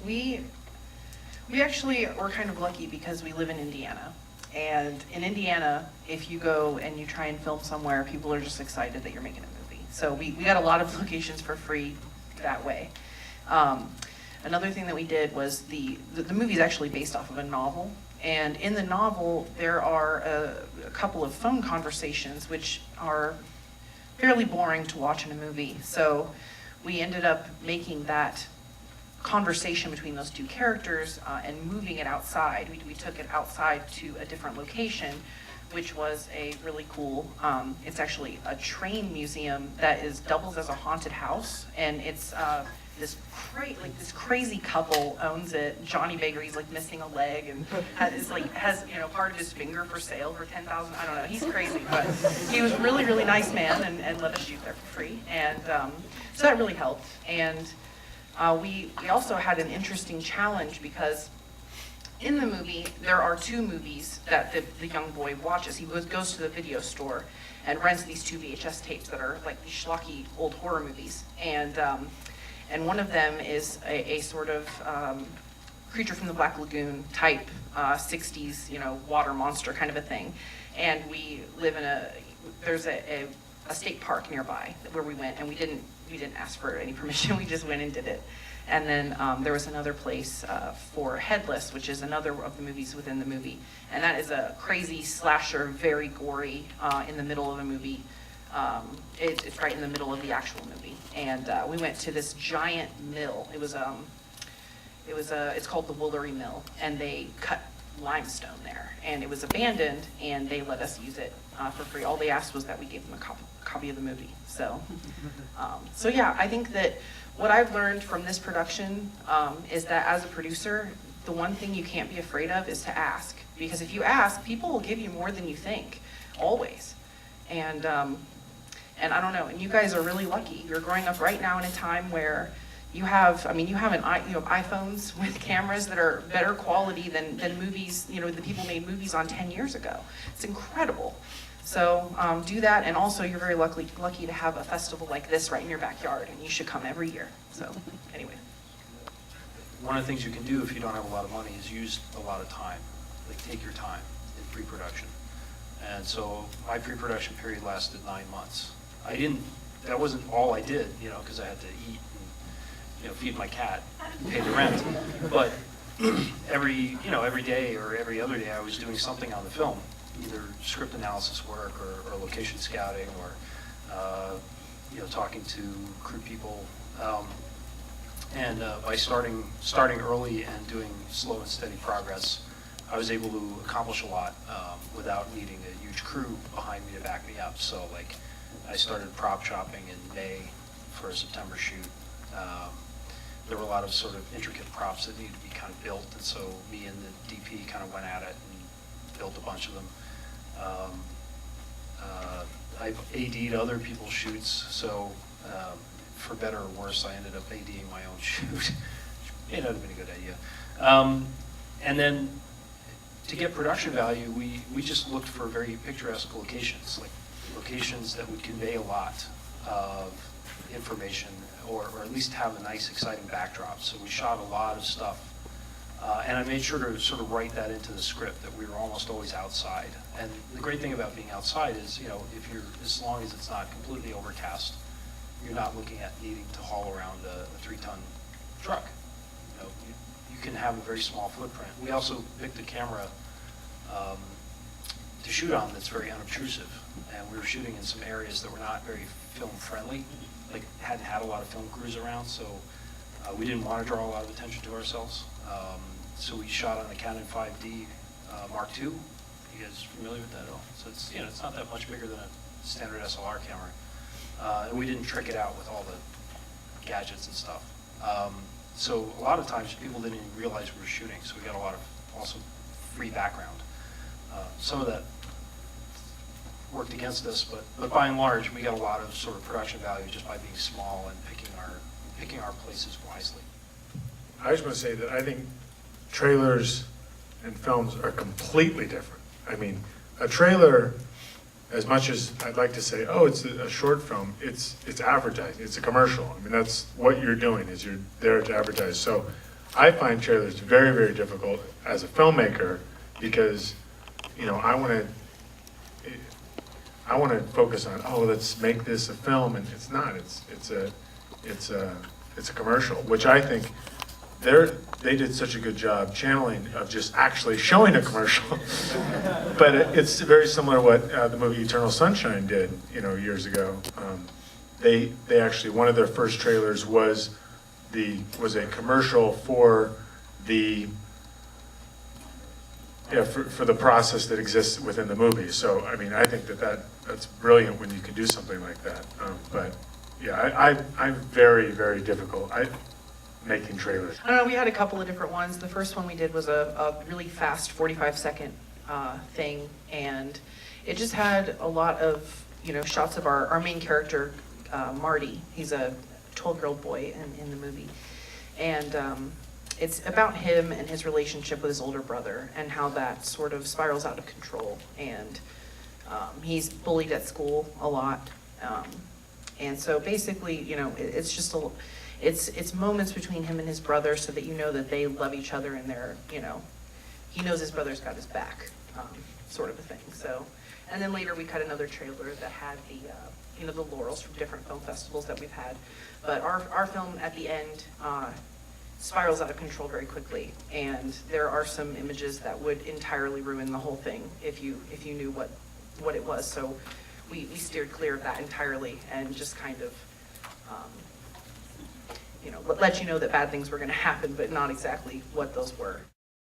We actually were kind of lucky because we live in Indiana. And in Indiana, if you go and you try and film somewhere, people are just excited that you're making a movie. So we got a lot of locations for free that way. Another thing that we did was the movie is actually based off of a novel. And in the novel, there are a couple of phone conversations which are fairly boring to watch in a movie. So we ended up making that conversation between those two characters and moving it outside. We took it outside to a different location, which was a really cool, it's actually a train museum that doubles as a haunted house, and it's this crazy couple owns it. Johnny Baker, he's like missing a leg and has part of his finger for sale for $10,000. I don't know, he's crazy, but he was really, really nice man and let us shoot there for free, and so that really helped. And we also had an interesting challenge because in the movie, there are two movies that the young boy watches. He goes to the video store and rents these two VHS tapes that are like these schlocky old horror movies. And one of them is a sort of Creature from the Black Lagoon type 60s, water monster kind of a thing. And we live there's a state park nearby where we went, and we didn't ask for any permission. We just went and did it. And then there was another place for Headless, which is another of the movies within the movie. And that is a crazy slasher, very gory, in the middle of a movie. It's right in the middle of the actual movie. And we went to this giant mill. It's called the Woolery Mill, and they cut limestone there. And it was abandoned, and they let us use it for free. All they asked was that we gave them a copy of the movie. So yeah, I think that what I've learned from this production is that as a producer, the one thing you can't be afraid of is to ask. Because if you ask, people will give you more than you think, always. And I don't know, and you guys are really lucky. You're growing up right now in a time where you have iPhones with cameras that are better quality than movies, the people made movies on 10 years ago. It's incredible. So do that, and also you're very lucky to have a festival like this right in your backyard, and you should come every year. So anyway. One of the things you can do if you don't have a lot of money is use a lot of time. Like take your time in pre-production. And so my pre-production period lasted 9 months. That wasn't all I did, because I had to eat and, feed my cat, pay the rent. But every day or every other day I was doing something on the film, either script analysis work or location scouting or, talking to crew people. And by starting early and doing slow and steady progress, I was able to accomplish a lot without needing a huge crew behind me to back me up. So I started prop shopping in May for a September shoot. There were a lot of sort of intricate props that needed to be kind of built, and so me and the DP kind of went at it and built a bunch of them. I've AD'd other people's shoots, so for better or worse, I ended up ADing my own shoot, which may not have been a good idea. And then to get production value, we just looked for very picturesque locations, like locations that would convey a lot of information, or at least have a nice, exciting backdrop. So we shot a lot of stuff. And I made sure to sort of write that into the script, that we were almost always outside. And the great thing about being outside is, as long as it's not completely overcast, you're not looking at needing to haul around a 3-ton truck. You can have a very small footprint. We also picked a camera to shoot on that's very unobtrusive. And we were shooting in some areas that were not very film friendly, like hadn't had a lot of film crews around, so we didn't want to draw a lot of attention to ourselves. So we shot on a Canon 5D Mark II. You guys familiar with that at all? So it's not that much bigger than a standard SLR camera. And we didn't trick it out with all the gadgets and stuff. So a lot of times people didn't even realize we were shooting, so we got a lot of also free background. Some of that worked against us, but by and large, we got a lot of sort of production value just by being small and picking our places wisely. I just want to say that I think trailers and films are completely different. I mean, a trailer, as much as I'd like to say, oh, it's a short film, it's advertising, it's a commercial. I mean, that's what you're doing, is you're there to advertise. So I find trailers very, very difficult as a filmmaker because, you know, I want to focus on, oh, let's make this a film, and it's not. It's a commercial, which I think they did such a good job channeling of just actually showing a commercial. But it's very similar to what the movie Eternal Sunshine did, you know, years ago. They actually, one of their first trailers was a commercial for the for the process that exists within the movie. So I mean, I think that's brilliant when you can do something like that. But yeah, I'm very, very difficult. Making trailers. I don't know, we had a couple of different ones. The first one we did was a really fast 45-second thing, and it just had a lot of, you know, shots of our main character, Marty. He's a 12-year-old boy in the movie. And it's about him and his relationship with his older brother and how that sort of spirals out of control. And he's bullied at school a lot. And so basically, you know, it's just it's moments between him and his brother so that you know that they love each other and they're, you know, he knows his brother's got his back, sort of a thing. So, and then later we cut another trailer that had the, you know, the laurels from different film festivals that we've had. But our film at the end spirals out of control very quickly, and there are some images that would entirely ruin the whole thing if you knew what it was. So we steered clear of that entirely and just kind of, you know, let you know that bad things were going to happen, but not exactly what those were.